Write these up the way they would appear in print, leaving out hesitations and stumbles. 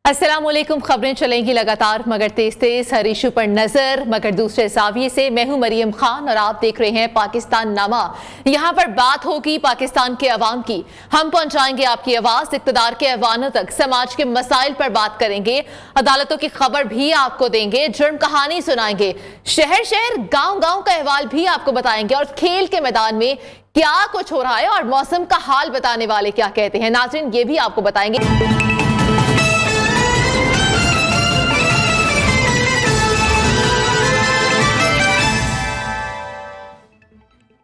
अस्सलामुअलैकुम। खबरें चलेंगी लगातार मगर तेज तेज, हर इशू पर नजर मगर दूसरे जाविये से। मैं हूं मरियम खान और आप देख रहे हैं पाकिस्तान नामा। यहां पर बात होगी पाकिस्तान के अवाम की। हम पहुंचाएंगे आपकी आवाज इक्तदार के ऐवानों तक, समाज के मसाइल पर बात करेंगे, अदालतों की खबर भी आपको देंगे, जुर्म कहानी सुनाएंगे, शहर शहर गांव गांव का अहवाल भी आपको बताएंगे और खेल के मैदान में क्या कुछ हो रहा है और मौसम का हाल बताने वाले क्या कहते हैं, नाज़रीन ये भी आपको बताएंगे।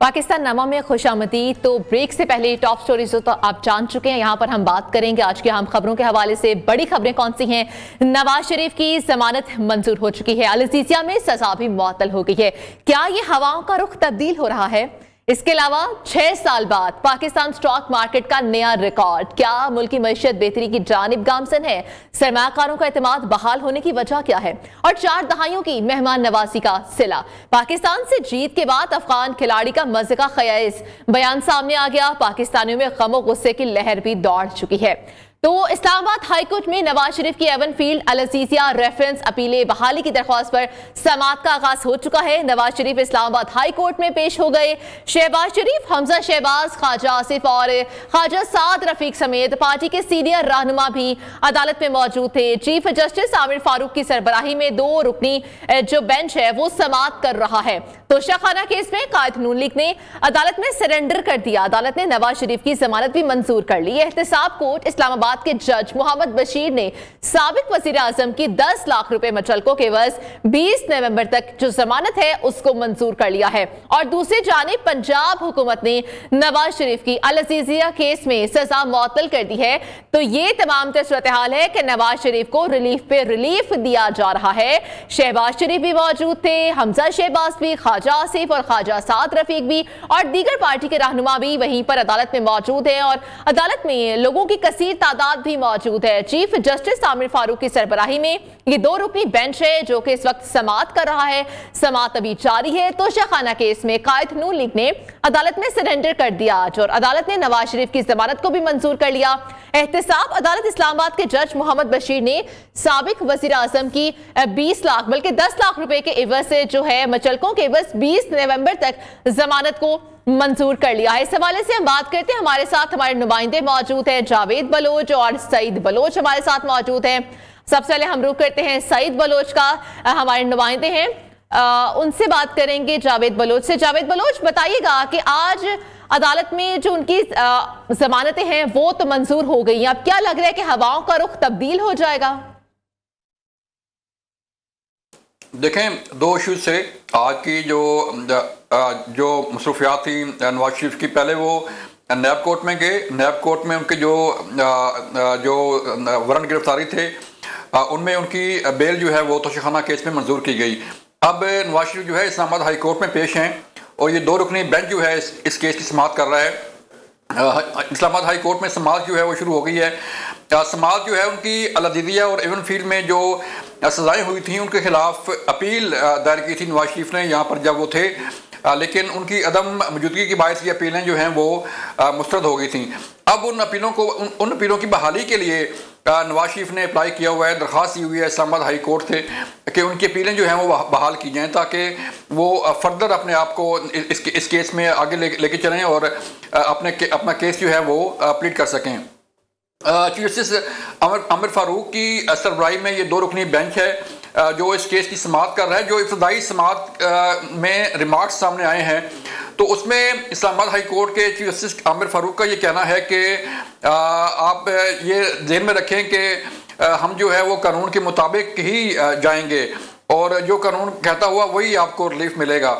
पाकिस्तान नामा में खुशामदी। तो ब्रेक से पहले टॉप स्टोरीज तो आप जान चुके हैं, यहां पर हम बात करेंगे आज की अहम खबरों के हवाले से। बड़ी खबरें कौन सी हैं? नवाज शरीफ की जमानत मंजूर हो चुकी है, अल अज़ीज़िया में सजा भी मुअत्तल हो गई है। क्या ये हवाओं का रुख तब्दील हो रहा है? इसके अलावा 6 साल बाद पाकिस्तान स्टॉक मार्केट का नया रिकॉर्ड। क्या मुल्की मईशत बेहतरी की जानिब गामजन है? सरमायाकारों का एतमाद बहाल होने की वजह क्या है? और 4 दहाइयों की मेहमान नवाजी का सिला। पाकिस्तान से जीत के बाद अफगान खिलाड़ी का मजे का ख्यास बयान सामने आ गया। पाकिस्तानियों में गम गुस्से की लहर भी दौड़ चुकी है। तो इस्लामाबाद हाईकोर्ट में नवाज शरीफ की एवन फील्ड अल अज़ीज़िया रेफरेंस अपीलें बहाली की दरख्वास्त पर समाअत का आगाज हो चुका है। नवाज शरीफ इस्लामाबाद हाई कोर्ट में पेश हो गए। शहबाज शरीफ, हमजा शहबाज, ख्वाजा आसिफ और ख्वाजा साद रफीक समेत पार्टी के सीनियर रहनुमा भी अदालत में मौजूद थे। चीफ जस्टिस आमिर फारूक की सरबराही में 2 रुकनी जो बेंच है वो समाअत कर रहा है। तोशाखाना केस में कायद नून लीग ने अदालत में सरेंडर कर दिया। अदालत ने नवाज शरीफ की जमानत भी मंजूर कर ली। एहतसाब कोर्ट इस्लामाबाद के जज मोहम्मद बशीर ने साबिक वजीर आजम की 10 लाख रुपए मुचलकों के एवज 20 नवंबर तक जो जमानत है उसको मंजूर कर लिया है। और दूसरी जानिब पंजाब हुकूमत ने नवाज शरीफ की अल अज़ीज़िया केस में सजा मुअत्तल कर दी है। तो ये तमाम सूरत हाल है कि नवाज शरीफ को रिलीफ पे रिलीफ दिया जा रहा है। शहबाज शरीफ भी मौजूद थे, हमजा शहबाज भी, ख्वाजा आसिफ और ख्वाजा साद रफीक भी और दीगर पार्टी के रहनुमा भी वहीं पर अदालत में मौजूद है। और अदालत में लोगों की कसीर तादाद भी मौजूद है। चीफ जस्टिस आमिर फारूक की सरबराही में ये 2 रुकनी बेंच है जो कि इस वक्त समाअत कर रहा है। समाअत अभी जारी है। तोशाखाना केस में कायद नून लीग ने अदालत में सरेंडर कर दिया और अदालत ने नवाज शरीफ की जमानत को भी मंजूर कर लिया। एहतसाब अदालत इस्लामाबाद के जज मोहम्मद बशीर ने साबिक वजीर आजम की 20 लाख बल्कि 10 लाख रुपए के एवज से जो है मुचलकों के एवज 20 नवंबर तक जमानत को मंजूर कर लिया है। इस हवाले से हम बात करते हैं। हमारे साथ हमारे नुमाइंदे मौजूद हैं, जावेद बलोच और सईद बलोच हमारे साथ मौजूद हैं। सबसे पहले हम रुख करते हैं सईद बलोच का, हमारे नुमाइंदे हैं, उनसे बात करेंगे जावेद बलोच से। जावेद बलोच, बताइएगा कि आज अदालत में जो उनकी जमानतें हैं वो तो मंजूर हो गई हैं, अब क्या लग रहा है कि हवाओं का रुख तब्दील हो जाएगा? देखें, 2 इशूज से आज की जो मसरूफियात थी नवाज शरीफ की। पहले वो नैब कोर्ट में गए। नैब कोर्ट में उनके जो वारंट गिरफ्तारी थे उनमें उनकी बेल जो है वो तोशाखाना केस में मंजूर की गई। अब नवाज शरीफ जो है इस्लामाबाद हाई कोर्ट में पेश हैं और ये 2 रुकनी बेंच जो है इस केस की समाअत कर रहा है। इस्लामाबाद हाई कोर्ट में समाअत जो है वो शुरू हो गई है। समाअत जो है उनकी अल अज़ीज़िया और एवन फील्ड में जो सजाएं हुई थी उनके खिलाफ अपील दायर की थी नवाज शरीफ ने यहाँ पर जब वो थे, लेकिन उनकी अदम मौजूदगी की बायस ये अपीलें जो हैं वो मुस्तरद हो गई थी। अब उन अपीलों की बहाली के लिए नवाज शरीफ ने अप्लाई किया हुआ है, दरख्वास्त दी हुई है इस्लामाबाद हाई कोर्ट से कि उनकी अपीलें जो हैं वो बहाल की जाएँ ताकि वो फर्दर अपने आप को इस केस में आगे लेके चलें और अपना केस जो है वो प्लीड कर सकें। चीफ जस्टिस आमिर फारूक की सरबराही में ये 2 रुकनी बेंच है जो इस केस की समाअत कर रहा है। जो इब्तदाई समाअत में रिमार्क्स सामने आए हैं तो उसमें इस्लामाबाद हाई कोर्ट के चीफ जस्टिस आमिर फारूक का ये कहना है कि आप ये ध्यान में रखें कि हम जो है वो कानून के मुताबिक ही जाएंगे और जो कानून कहता हुआ वही आपको रिलीफ मिलेगा।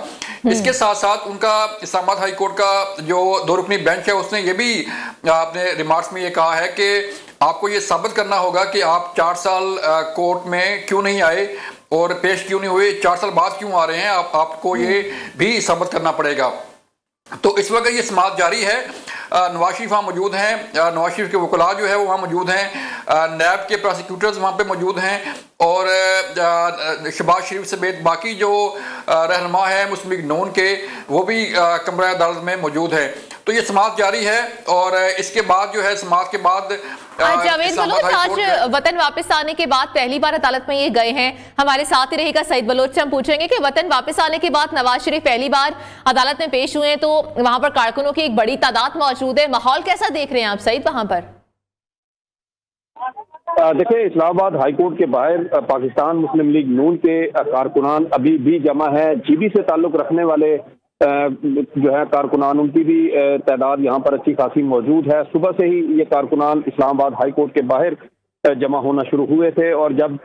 इसके साथ साथ उनका इस्लामाबाद हाई कोर्ट का जो 2 रुकनी बेंच है उसने ये भी अपने रिमार्क्स में ये कहा है कि आपको ये साबित करना होगा कि आप 4 साल कोर्ट में क्यों नहीं आए और पेश क्यों नहीं हुए, 4 साल बाद क्यों आ रहे हैं, आपको ये भी साबित करना पड़ेगा। तो इस वक्त ये समाअत जारी है। नवाज शरीफ वहाँ मौजूद हैं, नवाज शरीफ के वकला जो है वो वहाँ मौजूद हैं, नैब के प्रोसिक्यूटर्स वहाँ पे मौजूद हैं और शहबाज शरीफ समेत बाकी जो रहनुमा है मुस्लिम लीग नून के वो भी कमरा अदालत में मौजूद है। तो ये समाअत जारी है और इसके बाद जो है समाअत के बाद जावेद बलोच आज वतन वापस आने के बाद पहली बार अदालत में ये गए हैं। हमारे साथ ही रहेगा सईद बलोच से हम पूछेंगे कि वतन वापस आने के बाद नवाज शरीफ पहली बार अदालत में पेश हुए हैं, तो वहां पर कारकुनों की एक बड़ी तादाद मौजूद है। माहौल कैसा देख रहे हैं आप सईद वहां पर? देखिए, इस्लामाबाद हाईकोर्ट के बाहर पाकिस्तान मुस्लिम लीग नून के कारकुनान अभी भी जमा है। जीबी से ताल्लुक रखने वाले जो है कारकुनान, उनकी भी तादाद यहाँ पर अच्छी खासी मौजूद है। सुबह से ही ये कारकुनान इस्लामाबाद हाईकोर्ट के बाहर जमा होना शुरू हुए थे और जब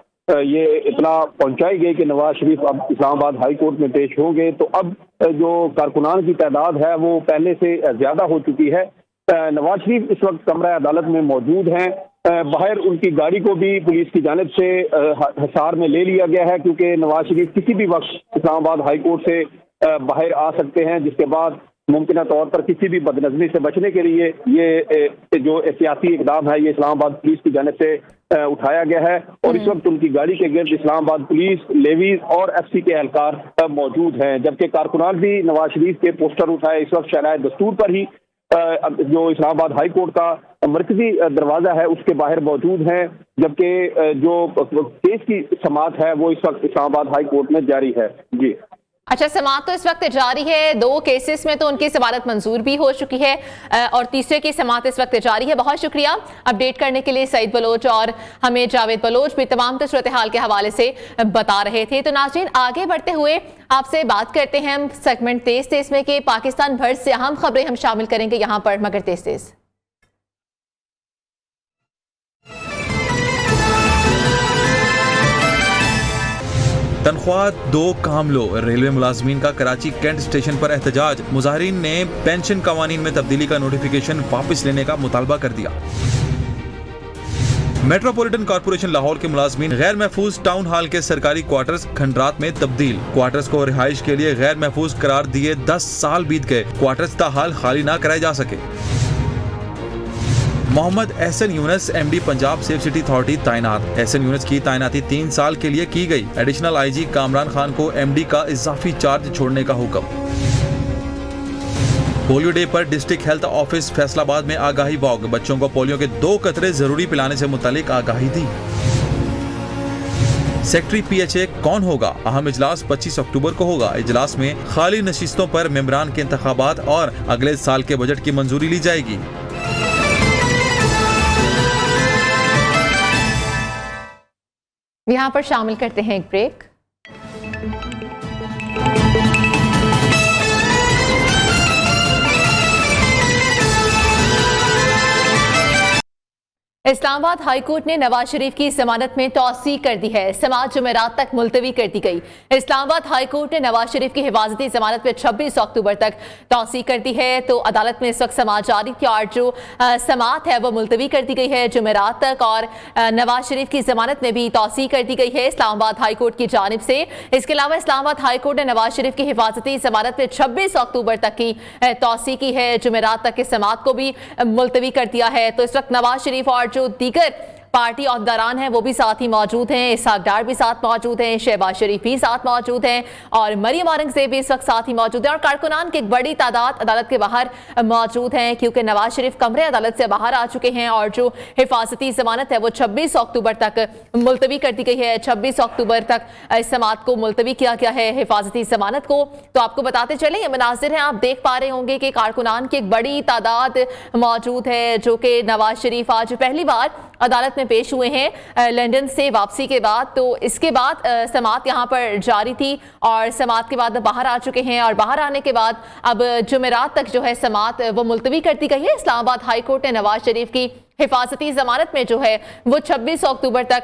ये इतला पहुंचाई गई कि नवाज शरीफ अब इस्लामाबाद हाईकोर्ट में पेश होंगे, तो अब जो कारकुनान की तादाद है वो पहले से ज्यादा हो चुकी है। नवाज शरीफ इस वक्त कमरा अदालत में मौजूद हैं। बाहर उनकी गाड़ी को भी पुलिस की जानिब से हिसार में ले लिया गया है, क्योंकि नवाज शरीफ किसी भी वक्त इस्लामाबाद हाईकोर्ट से बाहर आ सकते हैं, जिसके बाद मुमकिन तौर पर किसी भी बदनज़मी से बचने के लिए ये जो एहतियाती इकदाम है ये इस्लामाबाद पुलिस की जानिब से उठाया गया है। और इस वक्त उनकी गाड़ी के गिर्द इस्लामाबाद पुलिस, लेवीज और FC के एहलकार मौजूद हैं, जबकि कारकुनान भी नवाज शरीफ के पोस्टर उठाए इस वक्त शहराए दस्तूर पर ही जो इस्लामाबाद हाई कोर्ट का मरकजी दरवाजा है उसके बाहर मौजूद हैं, जबकि जो केस की समाअत है वो इस वक्त इस्लामाबाद हाई कोर्ट में जारी है। जी अच्छा, समाअत तो इस वक्त जारी है। 2 केसेस में तो उनकी जमानत मंजूर भी हो चुकी है और तीसरे की समाअत इस वक्त जारी है। बहुत शुक्रिया अपडेट करने के लिए सईद बलोच, और हमें जावेद बलोच भी तमाम सूरत हाल के हवाले से बता रहे थे। तो नाज़रीन, आगे बढ़ते हुए आपसे बात करते हैं हम सेगमेंट तेज तेज में कि पाकिस्तान भर से अहम खबरें हम शामिल करेंगे यहाँ पर, मगर तेज तेज। तनख्वाह 2 काम लो, रेलवे मुलाजमीन का कराची कैंट स्टेशन पर एहतजाज। मुजाहिरीन ने पेंशन कवानीन में तब्दीली का नोटिफिकेशन वापस लेने का मुतालबा कर दिया। मेट्रोपॉलिटन कॉर्पोरेशन लाहौर के मुलाजमीन गैर महफूज टाउन हॉल के सरकारी क्वार्टर्स खंडरात में तब्दील। क्वार्टर्स को रिहाइश के लिए गैर महफूज करार दिए 10 साल बीत गए, क्वार्टर्स ताहाल खाली ना कराए जा सके। Mohammad Ehsan Younus MD Punjab safe city authority तैनात। एहसन यूनुस की तैनाती 3 साल के लिए की गई। एडिशनल IG कामरान खान को MD का इजाफी चार्ज छोड़ने का हुक्म। पोलियो डे पर डिस्ट्रिक्ट हेल्थ ऑफिस फैसलाबाद में आगाही वॉक, बच्चों को पोलियो के 2 कतरे जरूरी पिलाने से मुतालिक आगाही दी। सेक्रेटरी PHA कौन होगा? अहम इजलास 25 अक्टूबर को होगा। इजलास में खाली नशिस्तों पर मेंबरान के इंतखाबात और अगले साल के बजट की मंजूरी ली जाएगी। यहाँ पर शामिल करते हैं एक ब्रेक। इस्लामाबाद हाईकोर्ट ने नवाज शरीफ की जमानत में तौसी कर दी है। समाअत जुमेरात तक मुलतवी कर दी गई। इस्लामाबाद हाईकोर्ट ने नवाज शरीफ की हिफाजती जमानत में 26 अक्टूबर तक तौसी कर दी है। तो अदालत में इस वक्त समाअत जारी थी और जो समाअत है वो मुलतवी कर दी गई है जुमेरात तक, और नवाज शरीफ की जमानत में भी तौसी कर दी गई है इस्लामाबाद हाईकोर्ट की जानिब से। इसके अलावा इस्लामाबाद हाईकोर्ट ने नवाज शरीफ की हिफाजती जमानत में 26 अक्टूबर तक की तौसी की है। जुमेरात तक की समाअत को भी मुलतवी कर दिया है। तो इस वक्त नवाज शरीफ और जो दीगर पार्टी अहदेदारान हैं वो भी साथ ही मौजूद हैं। इसहाक डार भी साथ मौजूद हैं, शहबाज शरीफ भी साथ मौजूद हैं और मरियम औरंगजेब भी इस वक्त साथ ही मौजूद हैं, और कारकुनान की एक बड़ी तादाद अदालत के बाहर मौजूद हैं, क्योंकि नवाज शरीफ कमरे अदालत से बाहर आ चुके हैं और जो हिफाजती जमानत है वो 26 अक्टूबर तक मुलतवी कर दी गई है। 26 अक्टूबर तक इस समाअत को मुलतवी किया गया है, हिफाजती जमानत को। तो आपको बताते चले, ये मनाजिर हैं, आप देख पा रहे होंगे कि कारकुनान की एक बड़ी तादाद मौजूद है, जो कि नवाज शरीफ आज पहली बार अदालत में पेश हुए हैं लंदन से वापसी के बाद। तो इसके बाद समाअत यहाँ पर जारी थी और समाअत के बाद बाहर आ चुके हैं, और बाहर आने के बाद अब जुमेरात तक जो है समाअत वो मुलतवी कर दी गई है। इस्लामाबाद हाई कोर्ट ने नवाज शरीफ की हिफाजती जमानत में जो है वो 26 अक्टूबर तक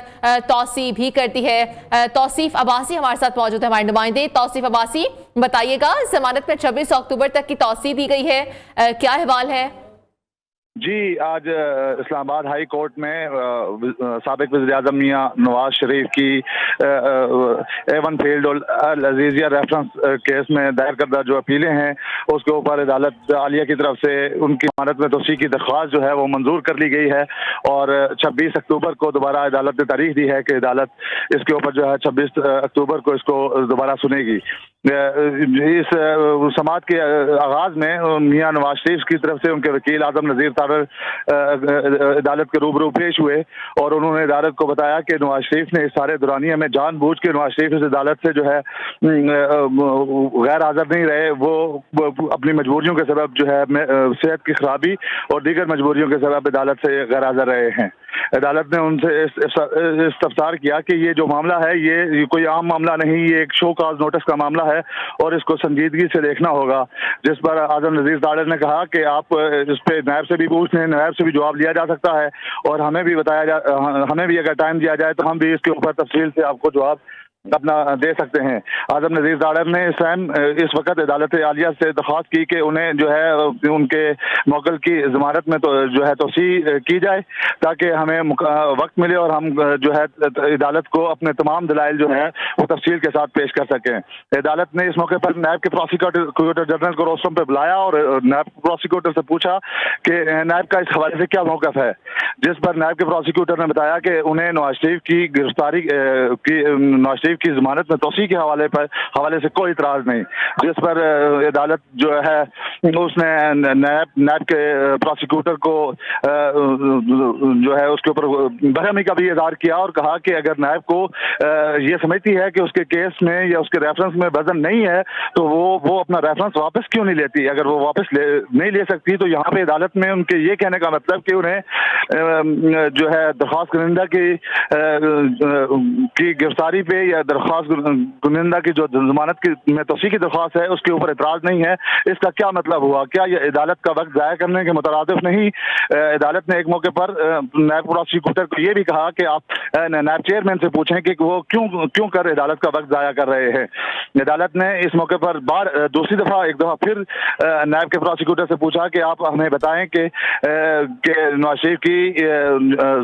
तौसी भी करती है। तौसीफ अब्बासी हमारे साथ मौजूद है, हमारे नुमाइंदे। तौसीफ अब्बासी, बताइएगा, जमानत में 26 अक्टूबर तक की तौसी दी गई है, क्या अहवाल है? जी, आज इस्लामाबाद हाई कोर्ट में साबिक वज़ीर-ए-आज़म मियां नवाज शरीफ की A1 फील्ड और अजीजिया रेफरेंस केस में दायर करदा जो अपीलें हैं उसके ऊपर अदालत आलिया की तरफ से उनकी जमानत में तोसी की दरख्वास्त जो है वो मंजूर कर ली गई है और 26 अक्टूबर को दोबारा अदालत ने तारीख दी है कि अदालत इसके ऊपर जो है 26 अक्टूबर को इसको दोबारा सुनेगी। इस समाअत के आगाज में मियां नवाज शरीफ की तरफ से उनके वकील आजम नजीर तारर अदालत के रूबरू पेश हुए और उन्होंने अदालत को बताया कि नवाज शरीफ ने इस सारे दौरानिया में जानबूझ के नवाज शरीफ इस अदालत से जो है गैर हाजिर नहीं रहे। वो अपनी मजबूरियों के सबब जो है सेहत की खराबी और दीगर मजबूरियों के सबब अदालत से गैर हाजिर रहे हैं। अदालत ने उनसे इस्तफसार किया कि ये जो मामला है ये कोई आम मामला नहीं, ये एक शो काज नोटिस का मामला है और इसको संजीदगी से देखना होगा। जिस पर आजम नजीर तारर ने कहा कि आप इस पे नायब से भी पूछ लें, नायब से भी जवाब लिया जा सकता है और हमें भी अगर टाइम दिया जाए तो हम भी इसके ऊपर तफसील से आपको जवाब अपना दे सकते हैं। आजम नजीर तारर ने इस वक्त अदालत आलिया से दरख्वास्त की कि उन्हें जो है उनके मौकल की जमानत में तो जो है तोसी की जाए ताकि हमें वक्त मिले और हम जो है अदालत को अपने तमाम दलाइल जो है वो तफसील के साथ पेश कर सकें। अदालत ने इस मौके पर नायब के प्रोसिक्यूटर जनरल को रोस्टम पे बुलाया और नायब प्रोसिक्यूटर से पूछा कि नायब का इस हवाले से क्या मौक़िफ़ है, जिस पर नायब के प्रोसिक्यूटर ने बताया कि उन्हें नवाज शरीफ की गिरफ्तारी नवाज शरीफ की जमानत में तोसी के हवाले से कोई इतराज नहीं। जिस पर अदालत जो है उसने नायब के प्रोसिक्यूटर को जो है उसके ऊपर बरहमी का भी इजहार किया और कहा कि अगर नायब को ये समझती है कि उसके केस में या उसके रेफरेंस में वजन नहीं है तो वो अपना रेफरेंस वापस क्यों नहीं लेती। अगर वो वापस नहीं ले सकती तो यहाँ पे अदालत में उनके ये कहने का मतलब कि उन्हें जो है दरख्वास्त कुनिंदा की गिरफ्तारी पे या दरख्वास्त कुनिंदा की जो जमानत की में तोसी की दरख्वास्त है उसके ऊपर एतराज नहीं है। इसका क्या मतलब हुआ? क्या ये अदालत का वक्त ज़ाया करने के मुतरादिफ नहीं? अदालत ने एक मौके पर नायब प्रोसिक्यूटर को ये भी कहा कि आप नायब चेयरमैन से पूछें कि वो क्यों कर अदालत का वक्त ज़ाया कर रहे हैं। अदालत ने इस मौके पर दूसरी दफ़ा एक दफ़ा फिर नायब के प्रोसिक्यूटर से पूछा कि आप हमें बताएं कि नवाज शरीफ की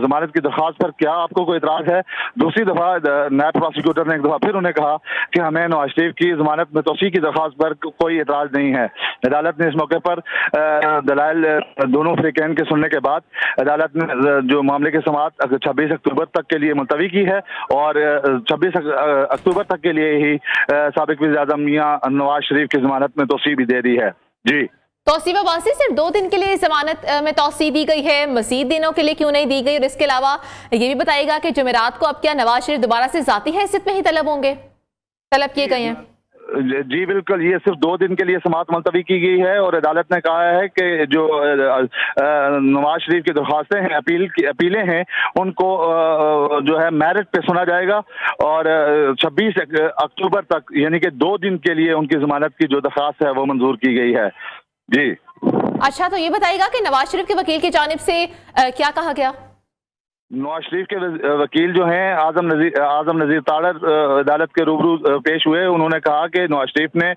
जमानत की दरख्वास्त पर क्या आपको कोई इतराज़ है। दूसरी दफ़ा नायब प्रोसिक्यूटर ने एक दफ़ा फिर उन्हें कहा कि हमें नवाज शरीफ की जमानत में तोसी की दरख्वास्त पर कोई इतराज़ नहीं है। अदालत ने इस मौके पर दलाइल दोनों फ्रीकैन के सुनने के बाद अदालत ने जो मामले की समाअत 26 अक्टूबर तक के लिए मुलतवी की है और 26 अक्टूबर तक के लिए ही साबिक वज़ीर-ए-आज़म मियां नवाज शरीफ की जमानत में तोसी भी दे दी है। जी, तौसी वासी सिर्फ 2 दिन के लिए जमानत में तौसी दी गई है, मजीद दिनों के लिए क्यों नहीं दी गई? और इसके अलावा ये भी बताइएगा कि जुमेरात को अब क्या नवाज शरीफ दोबारा से जाती हैसियत में ही तलब किए गए हैं? जी बिल्कुल, ये सिर्फ 2 दिन के लिए समाअत मुलतवी की गई है और अदालत ने कहा है कि जो नवाज शरीफ की दरख्वास्तें हैं, अपीलें हैं, उनको जो है मेरिट पे सुना जाएगा और 26 अक्टूबर तक यानी कि 2 दिन के लिए उनकी जमानत की जो दरख्वास्त है वो मंजूर की गई है। जी, अच्छा, तो ये बताइएगा कि नवाज शरीफ के वकील की जानिब से क्या कहा गया? नवाज शरीफ के वकील जो हैं आजम नजीर तारर अदालत के रूबरू पेश हुए। उन्होंने कहा कि नवाज शरीफ ने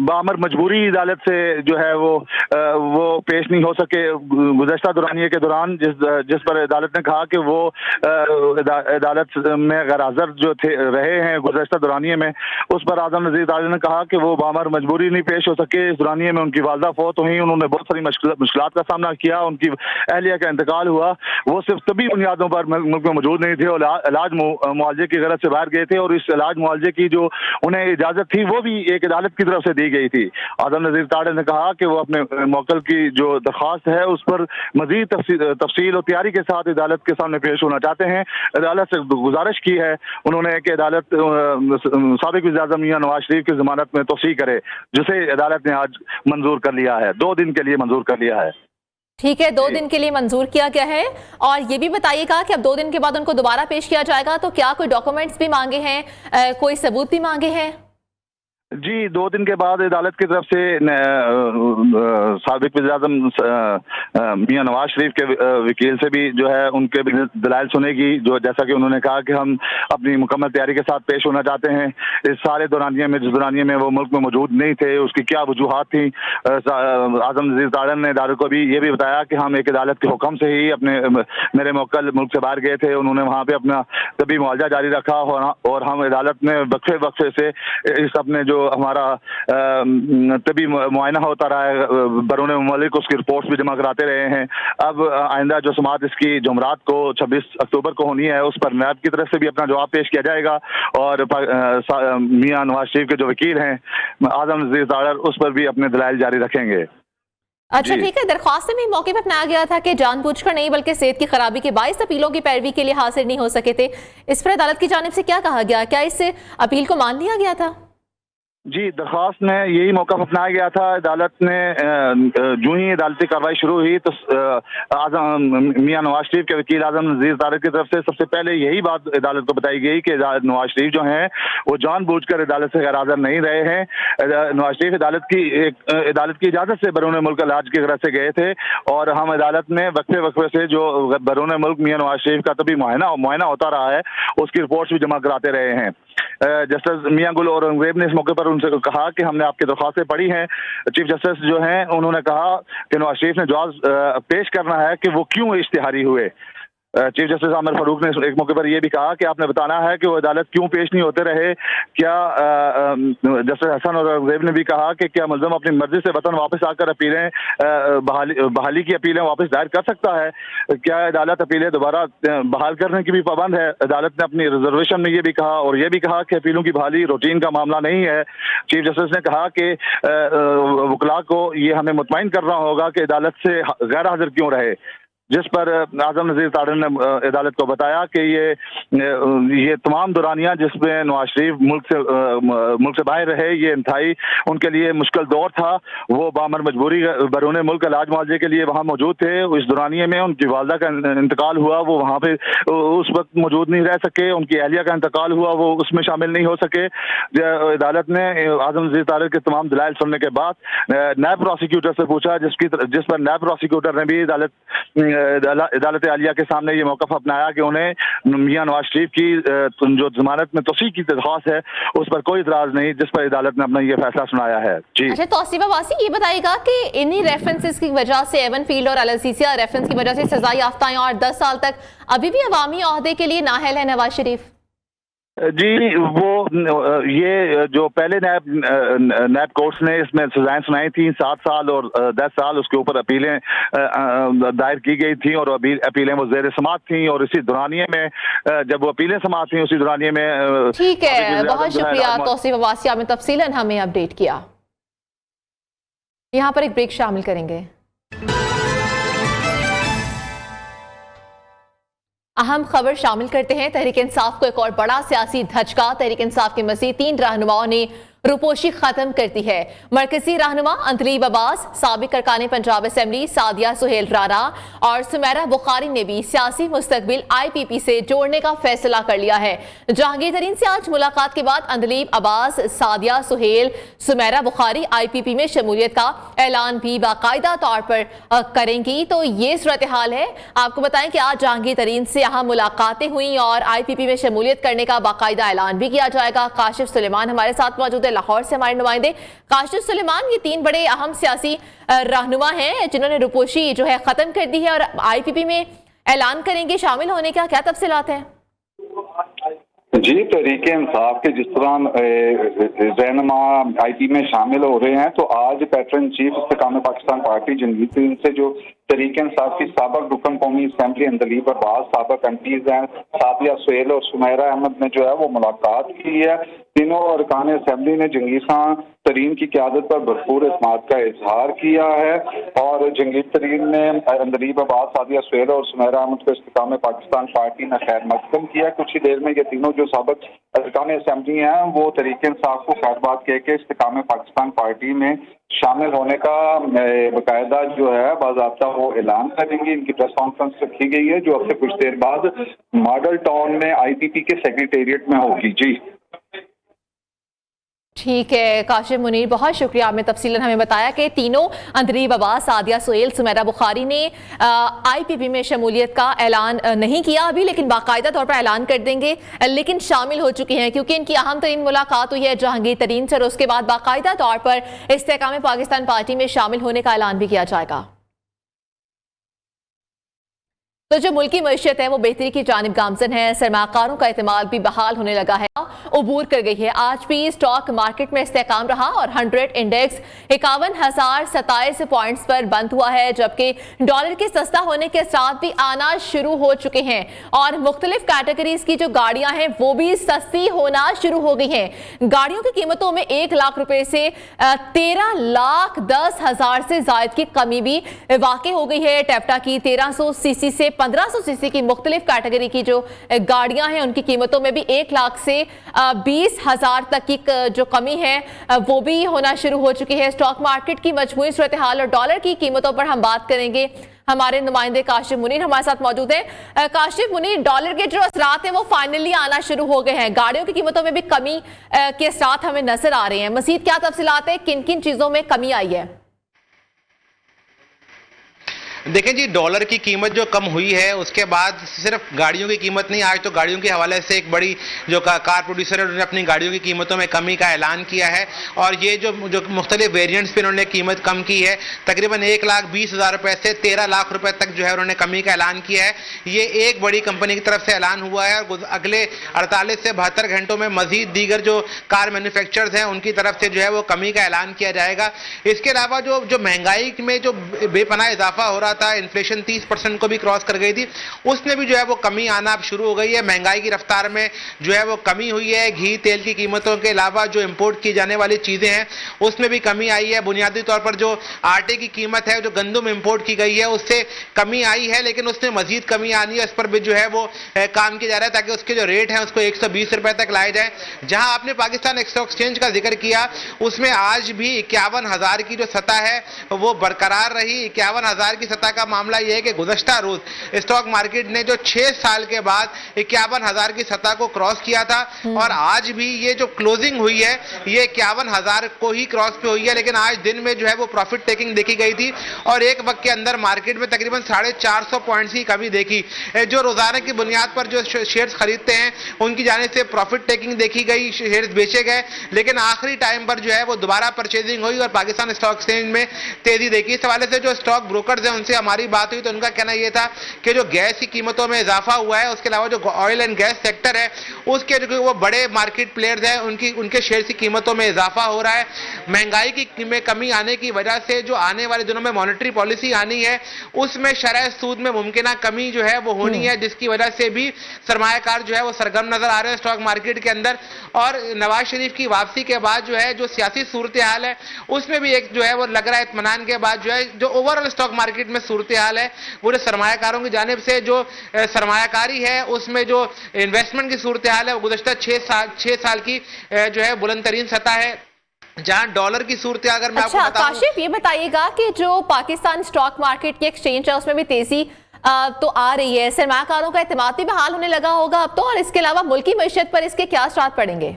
बामर मजबूरी अदालत से जो है वो पेश नहीं हो सके गुज़श्ता दौरानिये के दौरान, जिस पर अदालत ने कहा कि वो अदालत में गैर हाज़िर जो रहे हैं गुज़श्ता दौरानिये में, उस पर आजम नजीर तारर ने कहा कि वो बामर मजबूरी नहीं पेश हो सके। इस दौरानिये में उनकी वालदा फौत हुई, उन्होंने बहुत सारी मुश्किलात का सामना किया, उनकी अहलिया का इंतकाल हुआ। वो सिर्फ तभी बुनियादों पर मुल्क में मौजूद नहीं थे और इलाज मुआवजे की गरज से बाहर गए थे और इस इलाज मुआवजे की जो उन्हें इजाजत थी वो भी एक अदालत की तरफ से दी गई थी। आजम नजीर तारर ने कहा कि वो अपने मौकल की जो दरख्वास्त है उस पर मजीद तफसील और तैयारी के साथ अदालत के सामने पेश होना चाहते हैं। अदालत से गुजारिश की है उन्होंने कि अदालत साबिक वज़ीर-ए-आज़म मियां नवाज शरीफ की जमानत में तोसी करे, जिसे अदालत ने आज मंजूर कर लिया है, 2 दिन के लिए मंजूर कर लिया है। ठीक है, 2 दिन के लिए मंजूर किया गया है। और ये भी बताइएगा कि अब 2 दिन के बाद उनको दोबारा पेश किया जाएगा तो क्या कोई डॉक्यूमेंट्स भी मांगे हैं, कोई सबूत भी मांगे हैं? जी, 2 दिन के बाद अदालत की तरफ से साबिक वज़ीर-ए-आज़म मियां नवाज शरीफ के वकील से भी जो है उनके दलाइल सुनेगी, जो जैसा कि उन्होंने कहा कि हम अपनी मुकम्मल तैयारी के साथ पेश होना चाहते हैं इस सारे दौरानिये में, जिस दौरानिये में वो मुल्क में मौजूद नहीं थे, उसकी क्या वजूहात थी। आजम नज़ीर तारर ने अदालत को भी ये भी बताया कि हम एक अदालत के हुक्म से ही मेरे मौकल मुल्क से बाहर गए थे, उन्होंने वहाँ पर अपना तबी मुआवजा जारी रखा और हम अदालत में वक्फे से इस अपने जो हमारा तभी मुआयना होता रहा है, बरून मुल्क उसकी रिपोर्ट्स भी जमा कराते रहे हैं। अब आइंदा जो समाअत इसकी जुमरात को 26 अक्टूबर को होनी है, उस पर नैब की तरफ से भी अपना जवाब पेश किया जाएगा और मियां नवाज शरीफ के जो वकील हैं आजम नज़ीर तारड़, उस पर भी अपने दलाइल जारी रखेंगे। अच्छा ठीक है, दरख्वास्त में मौके पर अपनाया गया था कि जानबूझकर नहीं बल्कि सेहत की खराबी के बायस अपीलों की पैरवी के लिए हाजिर नहीं हो सके थे। इस पर अदालत की जानिब से क्या कहा गया? क्या इस अपील को मान लिया गया था? जी, दरख्वास्त में यही मौका अपनाया गया था। अदालत ने जो ही अदालती कार्रवाई शुरू हुई तो आजम मियां नवाज शरीफ के वकील आजम नज़ीर तारड़ की तरफ से सबसे पहले यही बात अदालत को बताई गई कि नवाज शरीफ जो हैं वो जानबूझकर अदालत से गैर हाजिर नहीं रहे हैं। नवाज शरीफ अदालत की इजाज़त से बरून मुल्क इलाज की गरज से गए थे और हम अदालत में वक्फे से जो बरून मुल्क मियां नवाज शरीफ का तभी मुआयना होता रहा है, उसकी रिपोर्ट्स भी जमा कराते रहे हैं। जस्टिस मियां गुल औरंगजेब ने इस मौके पर उनसे कहा कि हमने आपकी दरख्वास्तें पढ़ी हैं। चीफ जस्टिस जो हैं उन्होंने कहा कि नवाज शरीफ ने जवाब पेश करना है कि वो क्यों इश्तिहारी हुए। चीफ जस्टिस आमिर फारूक ने एक मौके पर यह भी कहा कि आपने बताना है कि वो अदालत क्यों पेश नहीं होते रहे। क्या जस्टिस हसन औरंगजेब ने भी कहा कि क्या मुल्ज़िम अपनी मर्जी से वतन वापस आकर अपीलें बहाली की अपीलें वापस दायर कर सकता है? क्या अदालत अपीलें दोबारा बहाल करने की भी पाबंद है? अदालत ने अपनी रिजर्वेशन में ये भी कहा और यह भी कहा कि अपीलों की बहाली रूटीन का मामला नहीं है। चीफ जस्टिस ने कहा कि वकला को ये हमें मुतमईन करना होगा कि अदालत से गैर हाजिर क्यों रहे, जिस पर आजम नज़ीर तारड़ ने अदालत को बताया कि ये तमाम दौरानियां जिसमें नवाज शरीफ मुल्क से बाहर रहे, ये इंतहाई उनके लिए मुश्किल दौर था। वो बामर मजबूरी बरून मुल्क इलाज मुआवजे के लिए वहाँ मौजूद थे। इस दौरानिये में उनकी वालदा का इंतकाल हुआ, वो वहाँ पे उस वक्त मौजूद नहीं रह सके। उनकी अहलिया का इंतकाल हुआ, वो उसमें शामिल नहीं हो सके। अदालत ने आजम नज़ीर तारड़ के तमाम दलाइल सुनने के बाद नायब प्रोसिक्यूटर से पूछा, जिस पर नायब प्रोसिक्यूटर ने भी अदालत आलिया के सामने ये मौक़िफ़ अपनाया कि उन्हें मियां नवाज शरीफ की जो जमानत में तौसीक़ की दरख्वास्त है उस पर कोई इतराज़ नहीं, जिस पर अदालत ने अपना ये फैसला सुनाया है। जी अच्छा, तौसीफ़ अब्बासी ये बताएगा कि इन्हीं रेफरेंसेस की वजह से एवन फील्ड और अल-सीसिया रेफरेंस की वजह से सजा याफ्ता हैं और 10 साल तक अभी भी अवामी ओहदे के लिए नाअहल है नवाज शरीफ? जी, वो ये जो पहले नैब कोर्ट्स ने इसमें सजाएं सुनाई थी 7 साल और 10 साल, उसके ऊपर अपीलें दायर की गई थी और अपीलें वो ज़ेर समाअत थी और इसी दौरानिये में जब वो अपीलें समाअत थी उसी दौरानिये में। ठीक है, बहुत शुक्रिया तौसीफ़ अब्बासी, आपने तफसीलन हमें अपडेट किया। यहाँ पर एक ब्रेक शामिल करेंगे। अहम खबर शामिल करते हैं। तहरीक इंसाफ को एक और बड़ा सियासी धचका। तहरीक इंसाफ के मज़ीद 3 रहनुमाओं ने रुपोशी खत्म कर दी है। मरकजी रहनुमा अंतलीब अब्बास, साबिक अरकान पंजाब असेंबली सादिया सुहेल राना और सुमेरा बुखारी ने भी सियासी मुस्तकबिल IPP से जोड़ने का फैसला कर लिया है। जहांगीर तरीन से आज मुलाकात के बाद अंतलीब अब्बास, सादिया सुहेल, सुमेरा बुखारी IPP में शमूलियत का ऐलान भी बाकायदा तौर पर करेंगी। तो ये सूरत हाल है। आपको बताएं कि आज जहांगीर तरीन से यहाँ मुलाकातें हुई और IPP में शमूलियत करने का बाकायदा ऐलान भी किया जाएगा। काशिफ सुलेमान हमारे साथ मौजूद है, लाहौर से हमारे नुमाइंदे। काशिफ सुलेमान, ये 3 बड़े अहम सियासी रहनुमा हैं जिन्होंने रुपोशी जो है खत्म कर दी है और IPP में ऐलान करेंगे शामिल होने का, क्या तफसीलात हैं? जी, तहरीक इंसाफ के जिस तरह रहनुमा IPP में शामिल हो रहे हैं, तो आज patron chief Istehkam Pakistan party Jahangir Tareen से जो तहरीक इंसाफ की साबिक रुकन कौमी असेंबली अंतलीब अब्बास, साबिक MPs हैं सादिया सुहेल और सुमेरा अहमद ने जो है वो मुलाकात की है। तीनों अरकान असेंबली ने जंगीर खान तरीन की क़यादत पर भरपूर एतमाद का इजहार किया है और जंगीर तरीन ने अंतलीब अब्बास, सादिया सुहेल और सुमेरा अहमद को इस्तेकाम पाकिस्तान पार्टी में खैर मकदम किया। कुछ ही देर में ये तीनों जो साबिक अरकान असेंबली हैं वो तहरीक इंसाफ को खैरबाद कह के इस्तेकाम पाकिस्तान पार्टी में शामिल होने का बाकायदा जो है बाज़ाब्ता वो ऐलान करेंगे। इनकी प्रेस कॉन्फ्रेंस रखी गई है जो अब से कुछ देर बाद मॉडल टाउन में IPP के सेक्रेटेरिएट में होगी। जी ठीक है काशिफ मुनीर, बहुत शुक्रिया, आपने तफसीलन हमें बताया कि तीनों अंतलीब अब्बास, सादिया सुहेल, सुमेरा बुखारी ने IPP में शमूलियत का ऐलान नहीं किया अभी, लेकिन बाकायदा तौर पर ऐलान कर देंगे, लेकिन शामिल हो चुकी हैं क्योंकि इनकी अहम तरीन मुलाकात हुई है जहांगीर तरीन से और उसके बाद बाकायदा तौर पर इस्तेकाम पाकिस्तान पार्टी में शामिल होने का ऐलान भी किया जाएगा। तो जो मुल्की मईशत है वो बेहतरी की जानिब गामजन है। सरमाकारों का एतमाद भी बहाल होने लगा है, उबूर कर गई है। आज भी स्टॉक मार्केट में इस्तेहकाम रहा और 100 इंडेक्स 51,027 पॉइंट्स पर बंद हुआ है, जबकि डॉलर के सस्ता होने के साथ भी आना शुरू हो चुके हैं और मुख्तलिफ कैटेगरीज की जो गाड़ियां हैं वो भी सस्ती होना शुरू हो गई हैं। गाड़ियों की कीमतों में 1 लाख रुपए से 13,10,000 से जायद की कमी भी वाक़ई हो गई है। टेप्टा की 1300 सीसी से 1500 सीसी की मुख्तलिफ कैटेगरी की जो गाड़ियां हैं उनकी कीमतों में भी 1 लाख से 20,000 तक की जो कमी है वो भी होना शुरू हो चुकी है। स्टॉक मार्केट की मजमूई सूरत हाल और डॉलर की कीमतों पर हम बात करेंगे। हमारे नुमाइंदे काशिफ मुनीर हमारे साथ मौजूद हैं। काशिफ मुनीर, डॉलर के जो असरात हैं वो फाइनली आना शुरू हो गए हैं, गाड़ियों की कीमतों में भी कमी के साथ हमें नजर आ रहे हैं। मजीद क्या तफसीलात है, किन किन चीजों में कमी आई है? देखें जी, डॉलर की कीमत जो कम हुई है उसके बाद सिर्फ गाड़ियों की कीमत नहीं, आज तो गाड़ियों के हवाले से एक बड़ी जो कार प्रोड्यूसर है उन्होंने अपनी गाड़ियों की कीमतों में कमी का ऐलान किया है और ये जो मुख्तलिफ वेरिएंट्स पे उन्होंने कीमत कम की है, तकरीबन 1,20,000 रुपए से 13 लाख रुपए तक जो है उन्होंने कमी का ऐलान किया है। ये एक बड़ी कंपनी की तरफ से ऐलान हुआ है और अगले 48 से 72 घंटों में मजीद दीगर जो कार मैन्युफैक्चरर्स हैं उनकी तरफ से जो है वो कमी का ऐलान किया जाएगा। इसके अलावा जो महंगाई में जो बेपनाह इजाफा हो रहा था, इन्फ्लेशन 30% को भी क्रॉस कर गई थी, उसने भी जो है वो कमी आना शुरू हो गई है। महंगाई की रफ्तार में जो है वो कमी हुई है। घी तेल की कीमतों के अलावा जो इंपोर्ट की जाने वाली चीजें हैं उसमें भी कमी आई है। बुनियादी तौर पर जो आटे की कीमत है, जो गंदम इंपोर्ट की गई है उससे कमी आई है, लेकिन उसमें मजीद कमी आनी है, उस पर भी जो है वो काम किया जा रहा है ताकि उसके जो रेट है उसको 120 रुपए तक लाए जाए। जहां आपने पाकिस्तान स्टॉक एक्सचेंज का जिक्र किया, उसमें आज भी 51,000 की जो सतह है वो बरकरार रही। 51,000 की सतह का मामला यह है कि गुज़श्ता रोज स्टॉक मार्केट ने जो 6 साल के बाद 51,000 की सतह को क्रॉस किया था और आज भी ये जो क्लोजिंग हुई है ये 51,000 को ही क्रॉस पे हुई है, लेकिन आज दिन में जो है वो प्रॉफिट टेकिंग देखी गई थी और एक वक्त के अंदर मार्केट में तकरीबन 450 पॉइंट्स की कमी देखी। जो रोजाना की बुनियाद पर जो शेयर्स खरीदते हैं उनकी जाने से प्रॉफिट टेकिंग देखी गई, शेयर्स बेचे गए, लेकिन आखिरी टाइम पर जो है वो दोबारा परचेजिंग हुई और पाकिस्तान स्टॉक एक्सचेंज में तेजी देखी। इस हवाले से जो स्टॉक ब्रोकर्स हैं उनसे हमारी बात हुई तो उनका कहना यह था कि जो गैस की कीमतों में इजाफा हुआ है, उसके अलावा जो ऑयल एंड गैस सेक्टर है उसके जो वो बड़े मार्केट प्लेयर्स हैं उनके शेयर की कीमतों में इजाफा हो रहा है। महंगाई की में कमी आने की वजह से जो आने वाले दिनों में मॉनेटरी पॉलिसी आनी है उसमें शरह सूद में मुमकिन कमी जो है वो होनी है, जिसकी वजह से भी सरमायाकार जो है वो सरगर्म नजर आ रहे हैं स्टॉक मार्केट के अंदर। और नवाज शरीफ की वापसी के बाद जो है जो सियासी सूरत हाल है उसमें भी एक जो है वो लग रहा है इत्मीनान के बाद जो है जो ओवरऑल स्टॉक मार्केट में सूरत हाल है पूरे सरमायाकारों की जानिब से जो सरमायाकारी है उसमें जो इन्वेस्टमेंट की सूरत हाल है वो गुज़श्ता 6 साल की जो है बुलंद तरीन सतह है। जहां डॉलर की सूरत अगर मैं आपको बताऊं, काशिफ ये बताइएगा कि जो पाकिस्तान स्टॉक मार्केट की एक्सचेंज है उसमें भी तेजी तो आ रही है, सरमायाकारों का एतमाद भी बहाल होने लगा होगा अब तो, और इसके अलावा मुल्की मईशत पर इसके क्या असरात पड़ेंगे?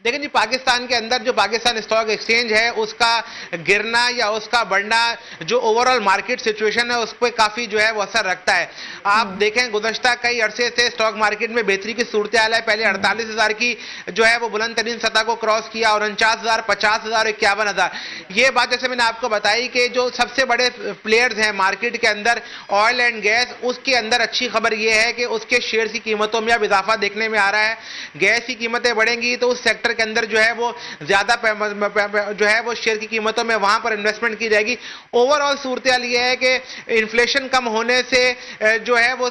लेकिन जी पाकिस्तान के अंदर जो पाकिस्तान स्टॉक एक्सचेंज है उसका गिरना या उसका बढ़ना जो ओवरऑल मार्केट सिचुएशन है उस पर काफी जो है वो असर रखता है। आप देखें गुज़श्ता कई अरसे से स्टॉक मार्केट में बेहतरी की सूरत हाल है। पहले 48,000 की जो है वो बुलंद तरीन सतह को क्रॉस किया और 49,000, 50,000, 51,000। ये बात जैसे मैंने आपको बताई कि जो सबसे बड़े प्लेयर्स हैं मार्केट के अंदर ऑयल एंड गैस, उसके अंदर अच्छी खबर यह है कि उसके शेयर की कीमतों में अब इजाफा देखने में आ रहा है। गैस की कीमतें बढ़ेंगी तो उस सेक्टर के अंदर जो है वो ज्यादा जो है वो शेयर की कीमतों में वहां पर इन्वेस्टमेंट की जाएगी। ओवरऑल सूरत हाल ये है कि इन्फ्लेशन कम होने से जो है वो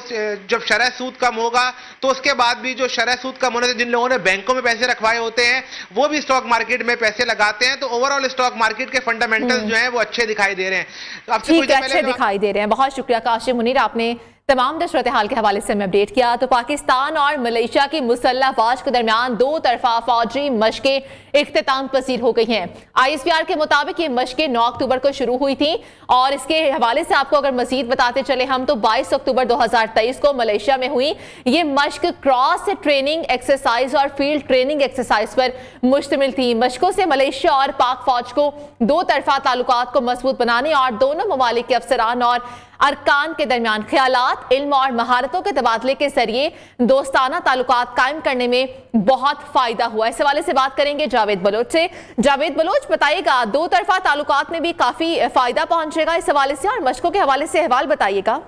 जब शरह सूद कम होगा तो उसके बाद भी जो शरह सूद कम होने से जिन लोगों ने बैंकों में पैसे रखवाए होते हैं वो भी स्टॉक मार्केट में पैसे लगाते हैं, तो ओवरऑल स्टॉक मार्केट के फंडामेंटल्स जो है वो अच्छे दिखाई दे रहे हैं। अच्छे दिखाई दे रहे हैं। बहुत शुक्रिया काशिफ मुनीर, आपने तमाम सूरत हाल के हवाले से हमें अपडेट किया। तो पाकिस्तान और मलेशिया की मुसल्लह अफवाज के दरमियान 2 तरफा फौजी मशकें इख्तिताम पसीर हो गई हैं। ISPR के मुताबिक ये मशकें 9 अक्टूबर को शुरू हुई थी और इसके हवाले से आपको अगर मजीद बताते चले हम तो 22 अक्टूबर 2023 को मलेशिया में हुई ये मश्क क्रॉस ट्रेनिंग एक्सरसाइज और फील्ड ट्रेनिंग एक्सरसाइज पर मुश्तमिल थी। मशकों से मलेशिया और पाक फौज को 2 तरफा ताल्लुकात को मजबूत बनाने और दोनों ममालिक के अफसरान और अरकान के दरमियान ख्यालात, इल्म और महारतों के तबादले के जरिए दोस्ताना ताल्लुकात कायम करने में बहुत फायदा हुआ। इस हवाले से बात करेंगे जावेद बलोच से। जावेद बलोच, बताइएगा, दो तरफा ताल्लुकात में भी काफी फायदा पहुंचेगा इस हवाले से, और मशकों के हवाले से अहवाल बताइएगा।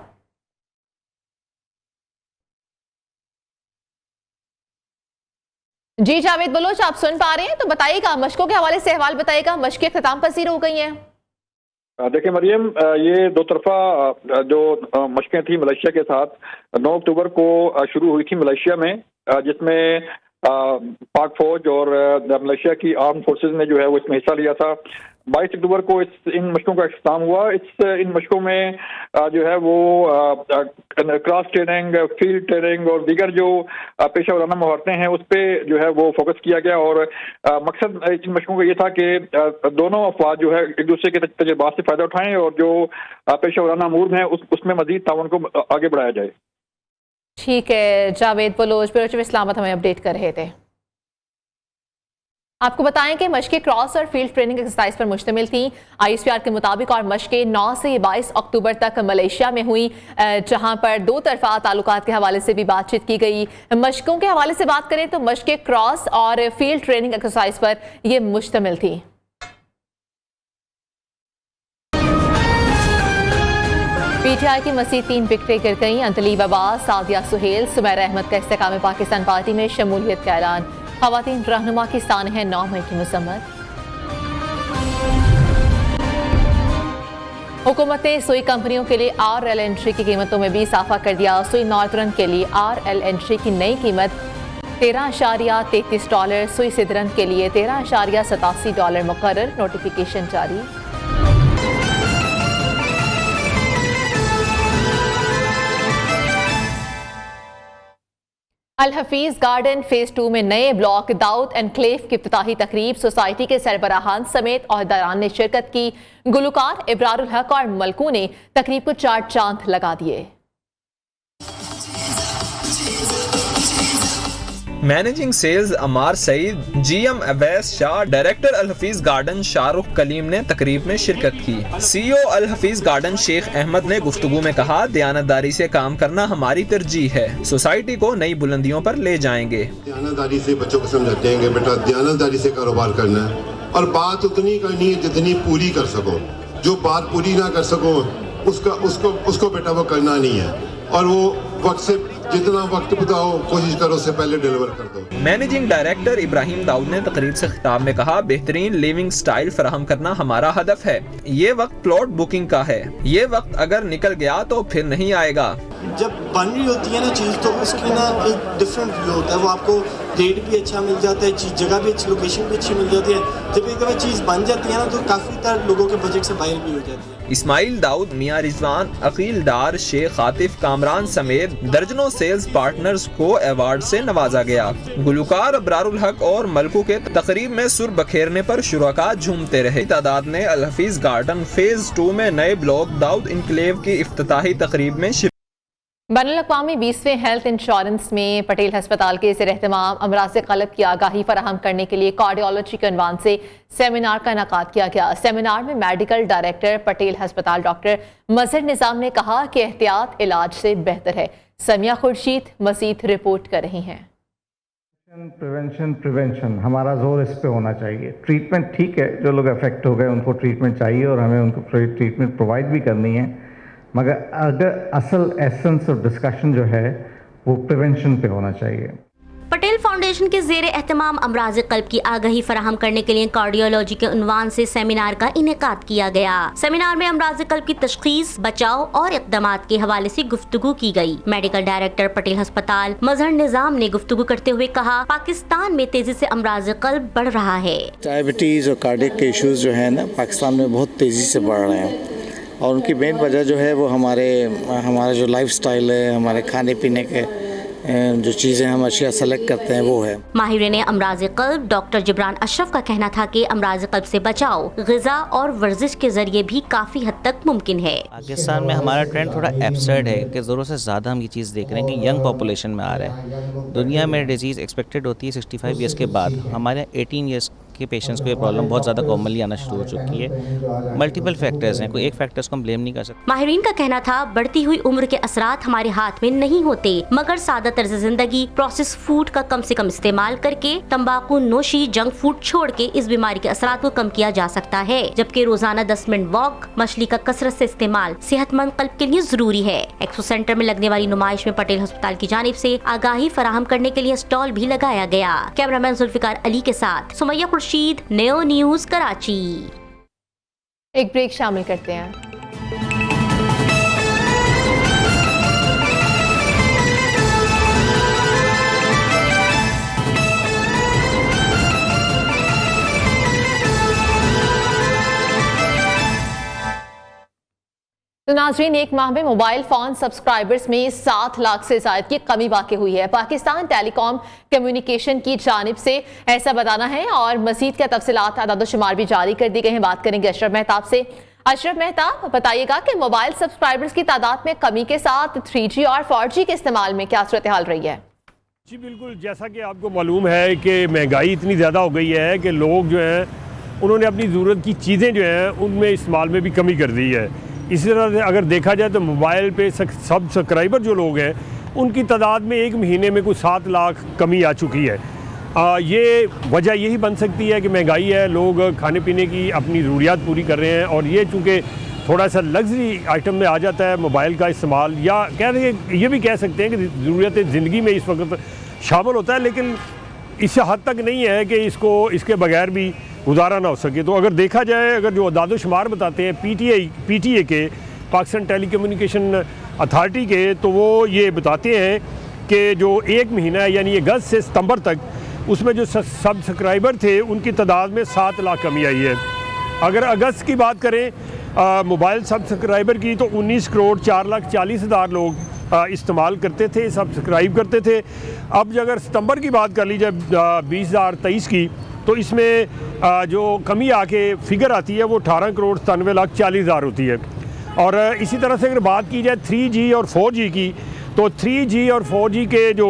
जी जावेद बलोच, आप सुन पा रहे हैं तो बताइएगा, मशकों के हवाले से अहवाल बताइएगा। मशकें ख़त्म पसीर हो गई हैं। देखिए मरियम, ये दो तरफा जो मशकें थी मलेशिया के साथ 9 अक्टूबर को शुरू हुई थी मलेशिया में, जिसमें पाक फौज और मलेशिया की आर्म फोर्सेस ने जो है वो इसमें हिस्सा लिया था। 22 अक्टूबर को इन मशकों का इख्तिताम हुआ। इन मशकों में जो है वो क्रॉस ट्रेनिंग, फील्ड ट्रेनिंग और दीगर जो पेशा वराना महारतें हैं उस पर जो है वो फोकस किया गया। और मकसद इन मशकों का ये था कि दोनों अफवाज जो है एक दूसरे के तजुर्बात से फ़ायदा उठाएं और जो पेशा वराना अमूर हैं उसमें मज़ीद ताउन को आगे बढ़ाया जाए। ठीक है, जावेद बलोच ब्यूरो इस्लामाबाद हमें अपडेट कर रहे थे। आपको बताएं कि मशकें क्रॉस और फील्ड ट्रेनिंग एक्सरसाइज पर मुश्तमिल थी। ISPR के मुताबिक और मशकें 9 से 22 अक्टूबर तक मलेशिया में हुई, जहां पर दो तरफा ताल्लुकात के हवाले से भी बातचीत की गई। मशकों के हवाले से बात करें तो मशकें क्रॉस और फील्ड ट्रेनिंग एक्सरसाइज पर यह मुश्तमिल थी। PTI की मज़ीद 3 विकेटें गिर गईं। अंतलीब अब्बास, सादिया सुहेल, सुमैरा अहमद का इस्तेकाम पाकिस्तान पार्टी में शमूलियत का ऐलान। ख़वातीन रहनुमा की स्थान है 9 मई की मुसम्मत। हुकूमत ने सुई कंपनियों के लिए RL एंट्री की कीमतों में भी इजाफा कर दिया। सुई नॉर्थरन के लिए RL एंट्री की नई कीमत $13.33, सुई सिदरन के लिए $13.87 मुकर्रर। नोटिफिकेशन जारी। अल हफीज गार्डन फेज 2 में नए ब्लॉक दाऊद एनक्लेव की इफ्तिताही तकरीब। सोसाइटी के सरबराहान समेत ओहदेदारान ने शिरकत की। गुलकार इब्रारुल हक और मलकू ने तकरीब को 4 चांद लगा दिए। मैनेजिंग सेल्स अमार सईद, GM अवैस शाह, डायरेक्टर अल हफीज गार्डन शाहरुख कलीम ने तकरीब में शिरकत की। CEO अल हफीज गार्डन शेख अहमद ने गुफ्तगू में कहा, दयानतदारी से काम करना हमारी तरजीह है, सोसाइटी को नई बुलंदियों पर ले जाएंगे। दयानतदारी से बच्चों को समझाते हैं कि बेटा दयानतदारी से कारोबार करना है और बात उतनी करनी है जितनी पूरी कर सको। जो बात पूरी ना कर सको उसको बेटा वो करना नहीं है, और वो वक्त से जितना वक्त बताओ कोशिश करो उससे पहले डिलीवर कर दो। मैनेजिंग डायरेक्टर इब्राहिम दाऊद ने तकरीब से खिताब में कहा, बेहतरीन लिविंग स्टाइल फराहम करना हमारा हदफ है। ये वक्त प्लॉट बुकिंग का है, ये वक्त अगर निकल गया तो फिर नहीं आएगा। जब बन रही होती है ना चीज़ तो उसकी ना एक डिफरेंट व्यू होता है, वो आपको रेट भी अच्छा मिल जाता है, जगह भी अच्छी, लोकेशन भी अच्छी मिल जाती है। जब एक दफ़ा चीज़ बन जाती है ना तो काफ़ी तरह लोगों के बजट से बाहर भी हो जाती है। इस्माइल दाऊद, मियां रिजवान, अकील डार, शेख आतिफ कामरान समेत दर्जनों सेल्स पार्टनर्स को अवार्ड से नवाजा गया। गुलकार इब्रारुल हक और मलकू के तकरीब में सुर बखेरने पर शुरका झूमते रहे। तादाद ने अल हफीज गार्डन फेज 2 में नए ब्लॉक दाऊद इनक्लेव की इफ्तिताही तकरीब में बैनुल-अक़वामी 20वें हेल्थ इंश्योरेंस में पटेल हस्पताल के ज़ेर एहतमाम अमराज़ क़ल्ब की आगाही फराहम करने के लिए कार्डियोलॉजी के उन्वान से सेमिनार का इनेकाद किया गया। सेमिनार में मेडिकल डायरेक्टर पटेल हस्पताल डॉक्टर मजहर निज़ाम ने कहा कि एहतियात इलाज से बेहतर है। समिया खुर्शीद मज़ीद रिपोर्ट कर रही हैं। प्रिवेंशन हमारा जोर इस पे होना चाहिए। ट्रीटमेंट ठीक है, जो लोग अफेक्ट हो गए उनको ट्रीटमेंट चाहिए और हमें उनको ट्रीटमेंट प्रोवाइड भी करनी है, मगर अगर असल एसेंस ऑफ डिस्कशन जो है वो प्रिवेंशन पे होना चाहिए। पटेल फाउंडेशन के ज़ेर एहतमाम अमराज़ क़ल्ब की आगाही फराहम करने के लिए कार्डियोलॉजी के उन्वान से सेमिनार का इनेकाद किया गया। सेमिनार में अमराज़ क़ल्ब की तशख़ीस, बचाव और इक़दामात के हवाले से गुफ्तगू की गई। मेडिकल डायरेक्टर पटेल हस्पताल मजहर निज़ाम ने गुफ्तगू करते हुए कहा, पाकिस्तान में तेजी से अमराज़ क़ल्ब बढ़ रहा है। डायबिटीज़ और कार्डियक के इशूज़ जो है ना पाकिस्तान में बहुत तेज़ी से बढ़ रहे हैं, और उनकी मेन वजह जो है वो हमारा जो लाइफ स्टाइल है, हमारे खाने पीने के जो चीज़ें हम अशिया सेलेक्ट करते हैं वो है। माहिरीन अमराज़ क़ल्ब डॉक्टर जिब्रान अशरफ का कहना था कि अमराज़ क़ल्ब से बचाव ग़िज़ा और वर्जिश के जरिए भी काफ़ी हद तक मुमकिन है। पाकिस्तान में हमारा ट्रेंड थोड़ा एब्सर्ड है कि ज़रूरत से ज़्यादा हम ये चीज़ देख रहे हैं कि यंग पॉपुलेशन में आ रहा है। दुनिया में डिजीज़ एक्सपेक्टेड होती है 65 ईयर्स के बाद, हमारे 18 ईयर्स के पेशेंट्स को ये प्रॉब्लम बहुत ज़्यादा कॉमनली आना शुरू हो चुकी है। मल्टीपल फैक्टर्स हैं, कोई एक फैक्टर्स को हम ब्लेम नहीं कर सकते। माहिरीन का कहना था बढ़ती हुई उम्र के असरात हमारे हाथ में नहीं होते, मगर सादा तर्ज जिंदगी, प्रोसेस फूड का कम से कम इस्तेमाल करके, तंबाकू नोशी, जंक फूड छोड़ के इस बीमारी के असरात को कम किया जा सकता है। जबकि रोजाना 10 मिनट वॉक, मछली का कसरत से इस्तेमाल सेहतमंद कल्ब के लिए जरूरी है। एक्सपो सेंटर में लगने वाली नुमाइश में पटेल अस्पताल की जानिब से आगाही फराहम करने के लिए स्टॉल भी लगाया गया। कैमरामैन जुल्फिकार अली के साथ सुमैया खुर्शीद, नेओ न्यूज कराची। एक ब्रेक शामिल करते हैं। तो नाज़रीन, एक माह में मोबाइल फ़ोन सब्सक्राइबर्स में 7 लाख से ज़ायद की कमी वाक़ई हुई है। पाकिस्तान टेलीकॉम कम्युनिकेशन की जानिब से ऐसा बताना है और मज़ीद क्या तफसीलात आदाद-ओ-शुमार भी जारी कर दी गई हैं। बात करेंगे अशरफ मेहताब से। अशरफ मेहताब, बताइएगा कि मोबाइल सब्सक्राइबर्स की तादाद में कमी के साथ 3G और 4G के इस्तेमाल में क्या सूरत हाल रही है? जी बिल्कुल, जैसा कि आपको मालूम है कि महंगाई इतनी ज़्यादा हो गई है कि लोग जो हैं उन्होंने अपनी ज़रूरत की चीज़ें जो हैं उनमें इस्तेमाल में भी कमी कर दी है। इसी तरह से अगर देखा जाए तो मोबाइल पे सब्सक्राइबर जो लोग हैं उनकी तादाद में एक महीने में कुछ 7 लाख कमी आ चुकी है। ये वजह यही बन सकती है कि महंगाई है, लोग खाने पीने की अपनी ज़रूरियात पूरी कर रहे हैं और ये चूँकि थोड़ा सा लग्जरी आइटम में आ जाता है मोबाइल का इस्तेमाल, या कह रहे हैं ये भी कह सकते हैं कि ज़रूरत ज़िंदगी में इस वक्त शामिल होता है, लेकिन इस हद तक नहीं है कि इसके बगैर भी गुजारा ना हो सके। तो अगर देखा जाए, अगर जो अदाद-ओ-शुमार बताते हैं PTA के, पाकिस्तान टेली कम्युनिकेशन अथॉरिटी के, तो वो ये बताते हैं कि जो एक महीना है यानी अगस्त से सितंबर तक उसमें जो सब्सक्राइबर थे उनकी तादाद में 7 लाख कमी आई है। अगर अगस्त की बात करें मोबाइल सब्सक्राइबर की तो 19 करोड़ 4,40,000 लोग इस्तेमाल करते थे, सब्सक्राइब करते थे। अब अगर सितंबर की बात कर ली जाए 2023 की, तो इसमें जो कमी आके फिगर आती है वो 18 करोड़ 97,40,000 होती है। और इसी तरह से अगर बात की जाए 3G और 4G की, तो 3G और 4G के जो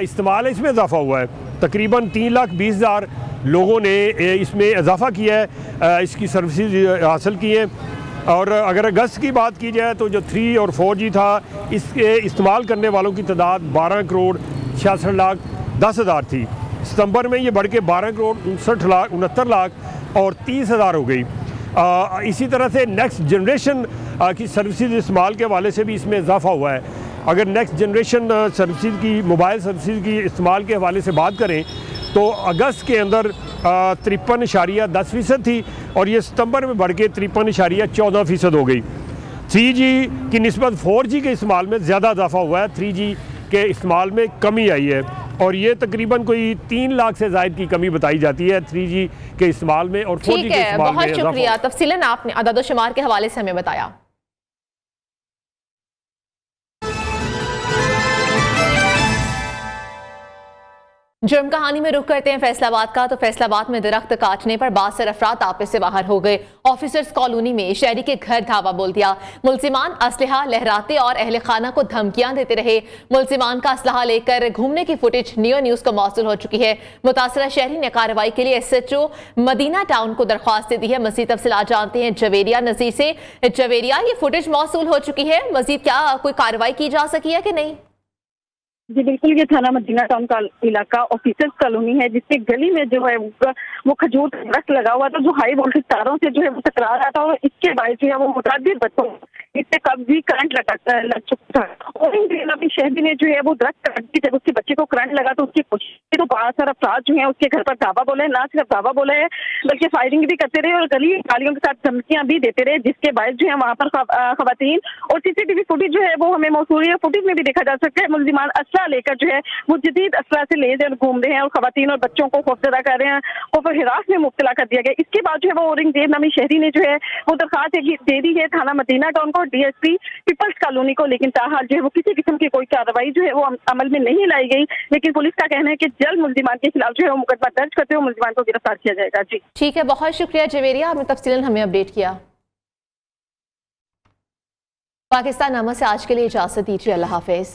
इस्तेमाल है इसमें इजाफा हुआ है। तकरीबन 3,20,000 लोगों ने इसमें इजाफा किया है, इसकी सर्विसेज हासिल की हैं। और अगर अगस्त की बात की जाए तो जो 3 और 4G था, इसके इस्तेमाल करने वालों की तादाद 12 करोड़ 66,10,000 थी। सितंबर में ये बढ़ के 12 करोड़ 69 लाख और 30,000 हो गई। इसी तरह से नेक्स्ट जनरेशन की सर्विसेज इस्तेमाल के हवाले से भी इसमें इजाफा हुआ है। अगर नेक्स्ट जनरेशन सर्विसेज की, मोबाइल सर्विसेज की इस्तेमाल के हवाले से बात करें तो अगस्त के अंदर 53.10% थी और ये सितंबर में बढ़ के 53.14% हो गई। 3G की निस्बत 4G के इस्तेमाल में ज़्यादा इजाफा हुआ है, 3G के इस्तेमाल में कमी आई है और ये तकरीबन कोई 3 लाख से ज़ायद की कमी बताई जाती है 3G के इस्तेमाल में और 4G के इस्तेमाल में। बहुत शुक्रिया, तफसीलन आपने अदाद-ओ-शुमार के हवाले से हमें बताया। जुर्म कहानी में रुख करते हैं फैसलाबाद का। तो फैसलाबाद में दरख्त काटने पर 62 अफराद आपस से बाहर हो गए। ऑफिसर्स कॉलोनी में शहरी के घर धावा बोल दिया। मुलजिमान असलहा लहराते और अहले खाना को धमकियां देते रहे। मुलजिमान का असलहा लेकर घूमने की फुटेज नियो न्यूज को मौसूल हो चुकी है। मुतासरा शहरी ने कार्रवाई के लिए SHO मदीना टाउन को दरख्वास्त दे दी है। मजीद तफसीलात जानते हैं जवेरिया नजीर से। जवेरिया, ये फुटेज मौसूल हो चुकी है, मजीद क्या कोई कार्रवाई की जा सकी है कि नहीं? जी बिल्कुल, ये थाना मदीना टाउन का इलाका ऑफिसर्स कॉलोनी है, जिसके गली में जो है वो खजूर का दरख्त लगा हुआ था जो हाई वोल्टेज तारों से जो है वो टकरा रहा था और इसके बाद जो है वो मुताबिक बच्चों इससे कभी करंट लग चुका था और अभी शहरी ने जो है वो दरख्त काट दी। जब उसके बच्चे को करंट लगा तो उसकी कोशिश की तो 12 अफराद जो है उसके घर पर धावा बोले, ना सिर्फ धावा बोले है बल्कि फायरिंग भी करते रहे और गली गालियों के साथ धमकियां भी देते रहे, जिसके बाद जो है वहाँ पर खवातीन और CCTV फुटेज जो है वो हमें मौसूल है। फुटेज में भी देखा जा सकता है मुलजिमान असला लेकर जो है वो जदीद असला से ले घूम रहे हैं और खवातीन और बच्चों को खौफजदा कर रहे हैं और हिरास में मुब्तला कर दिया गया। इसके बाद जो है वो औरंगजेब नामी शहरी ने जो है वो दरखास्त दे दी है थाना मदीना टाउन को, DSP पीपल्स कॉलोनी को, लेकिन ताहाल जो है वो किसी किस्म की कोई कार्रवाई जो है वो अमल में नहीं लाई गई। लेकिन पुलिस का कहना है कि जल्द मुलजिमान के खिलाफ जो है वो मुकदमा दर्ज करते हुए मुलजिमान को गिरफ्तार किया जाएगा। जी ठीक है, बहुत शुक्रिया जवेरिया, आपने तफसीलन हमें अपडेट किया। पाकिस्तान नामा से आज के लिए इजाजत दीजिए, अल्लाह हाफिज।